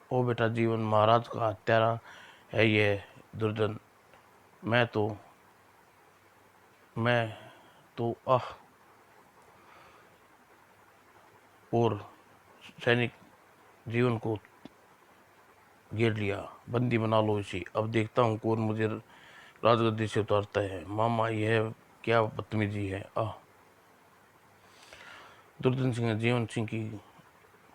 ओ बेटा जीवन, महाराज का हत्यारा है यह दुर्योधन। मैं तो मैं तो आह। और सैनिक जीवन को घेर लिया। बंदी बना लो इसे, अब देखता हूँ कौन मुझे राजगद्दी से उतारता है। मामा यह क्या बदतमीजी है? आह। दुर्योधन सिंह ने जीवन सिंह की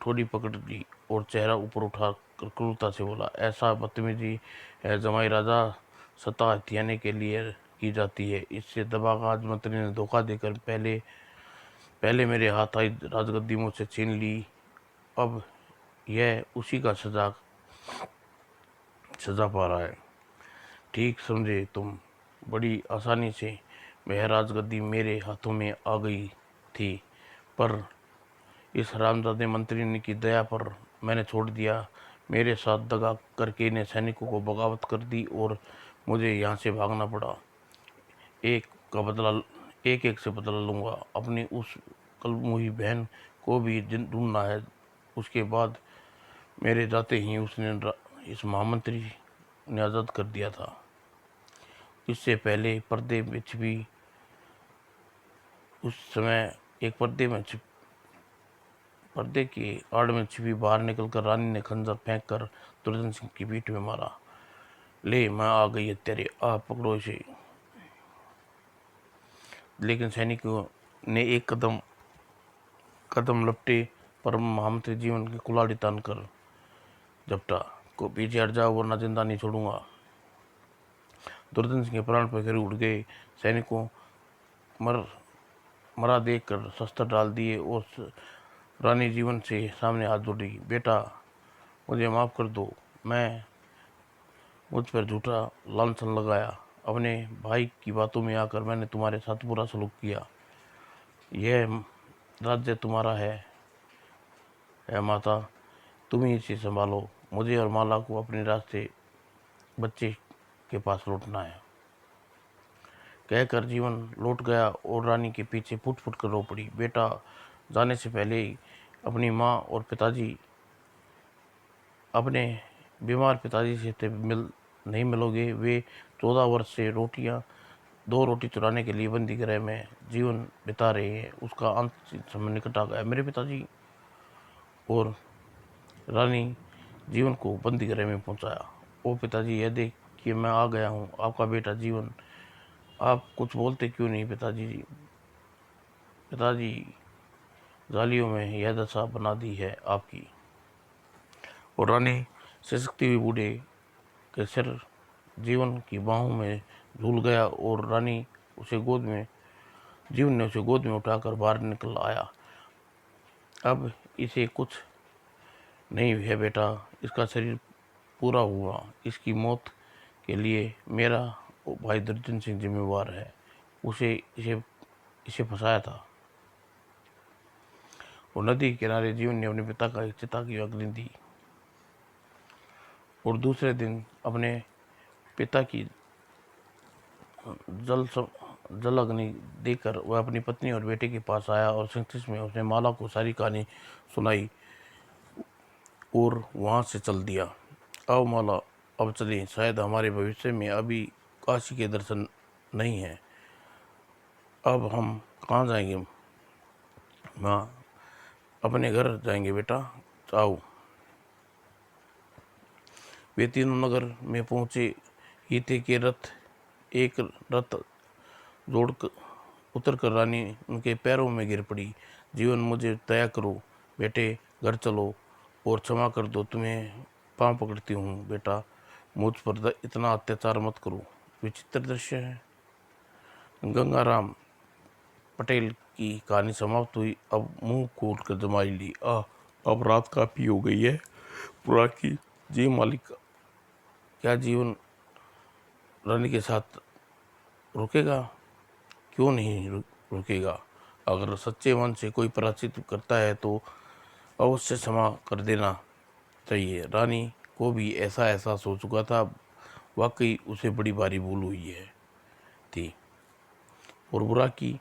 ठोड़ी पकड़ ली और चेहरा ऊपर उठा कर क्रूरता से बोला, ऐसा बदतमीजी है जमाई राजा, सत्ता हथियाने के लिए की जाती है। इससे दबागाज मंत्री ने धोखा देकर पहले मेरे हाथ आई राजगद्दी मुझसे छीन ली। अब यह उसी का सजा पा रहा है। ठीक समझे तुम। बड़ी आसानी से वह राजगद्दी मेरे हाथों में आ गई थी, पर इस हरामजादे मंत्री ने की दया पर मैंने छोड़ दिया। मेरे साथ दगा करके ने सैनिकों को बगावत कर दी और मुझे यहाँ से भागना पड़ा। एक का बदला एक एक से बदला लूँगा। अपनी उस कलमुही बहन को भी ढूंढना है। उसके बाद मेरे जाते ही उसने इस महामंत्री ने आज़ाद कर दिया था। इससे पहले उस समय एक पर्दे की आड़ में छिपी बाहर निकलकर रानी ने खंजर फेंक कर दुर्योधन सिंह की पीठ में मारा। ले मैं आ गई है तेरे, आ पकड़ो इसे। लेकिन सैनिकों ने एक कदम लपटे पर महामंत्री जीवन की कुल्हाड़ी तान कर झपटा। को पीछे हट जाओ वरना जिंदा नहीं छोड़ूंगा। दुर्योधन सिंह के प्राण पखेरु उड़ गए। सैनिकों मरा देख कर शस्त्र डाल दिए और रानी जीवन से सामने हाथ जोड़ी। बेटा मुझे माफ़ कर दो, मैं मुझ पर झूठा लांछन लगाया। अपने भाई की बातों में आकर मैंने तुम्हारे साथ बुरा सलूक किया। यह राज्य तुम्हारा है माता, तुम ही इसे संभालो। मुझे और माला को अपने रास्ते बच्चे के पास लौटना है। कहकर जीवन लौट गया और रानी के पीछे फुट फुट कर रो पड़ी। बेटा जाने से पहले ही अपनी माँ और पिताजी, अपने बीमार पिताजी से नहीं मिलोगे। वे 14 वर्ष से 2 रोटी चुराने के लिए बंदी गृह में जीवन बिता रहे हैं। उसका अंत समय निकट आ गया। मेरे पिताजी और रानी जीवन को बंदी गृह में पहुंचाया। ओ पिताजी, यह देख कि मैं आ गया हूँ, आपका बेटा जीवन। आप कुछ बोलते क्यों नहीं पिताजी? पिताजी, जालियों में यह दशा बना दी है आपकी। और रानी सिसकती हुई बूढ़े के सिर जीवन की बाहों में झूल गया और जीवन ने उसे गोद में उठाकर बाहर निकल आया। अब इसे कुछ नहीं है बेटा, इसका शरीर पूरा हुआ। इसकी मौत के लिए मेरा भाई दुर्जन सिंह जिम्मेवार है। इसे फंसाया था। और नदी के किनारे जीवन ने अपने पिता का चिता की अग्नि दी और दूसरे दिन अपने पिता की जल अग्नि देकर वह अपनी पत्नी और बेटे के पास आया और संक्षिप्त में उसने माला को सारी कहानी सुनाई और वहाँ से चल दिया। आओ माला, अब चलें, शायद हमारे भविष्य में अभी काशी के दर्शन नहीं है। अब हम कहाँ जाएंगे माँ? अपने घर जाएंगे बेटा, आओ। वे तीनों नगर में पहुँचे ही थे कि एक रथ जोड़ उतर कर रानी उनके पैरों में गिर पड़ी। जीवन, मुझे दया करो बेटे, घर चलो और क्षमा कर दो, तुम्हें पाँव पकड़ती हूँ बेटा, मुझ पर इतना अत्याचार मत करो। विचित्र दृश्य है। गंगाराम पटेल की कहानी समाप्त हुई। अब मुंह खोल कर जमाई ली। अब रात काफ़ी हो गई है। पूरा की जी मालिक, क्या जीवन रानी के साथ रुकेगा? क्यों नहीं रुकेगा? अगर सच्चे मन से कोई प्रायश्चित करता है तो अवश्य क्षमा कर देना चाहिए। रानी को भी ऐसा एहसास हो चुका था। वाकई उसे बड़ी भारी भूल हुई थी। और बुरा की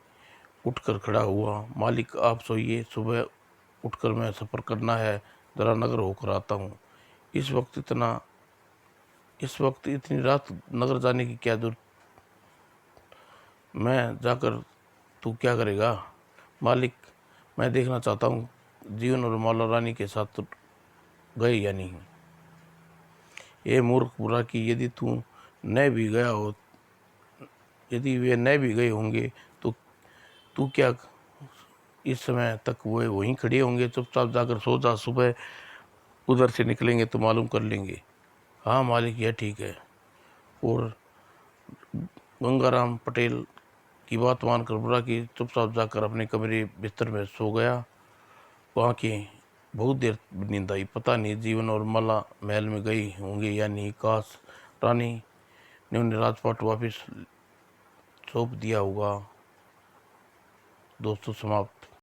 उठकर खड़ा हुआ। मालिक आप सोइए, सुबह उठकर मैं सफ़र करना है, ज़रा नगर होकर आता हूँ। इस वक्त इतनी रात नगर जाने की क्या जरूरत? मैं जाकर तू क्या करेगा? मालिक, मैं देखना चाहता हूँ जीवन और माला रानी के साथ गए या नहीं। ये मूर्ख बुरा की, यदि वे न भी गए होंगे तो तू क्या इस समय तक वो वहीं खड़े होंगे? चुपचाप जाकर सो जा, सुबह उधर से निकलेंगे तो मालूम कर लेंगे। हाँ मालिक, यह ठीक है। और गंगाराम पटेल की बात मानकर बुरा की चुपचाप जाकर अपने कमरे बिस्तर में सो गया। वहाँ की बहुत देर नींद आई। पता नहीं जीवन और माला महल में गई होंगे या नहीं। काश रानी ने उन्हें राजपाट वापस सौंप दिया होगा। दोस्तों, समाप्त।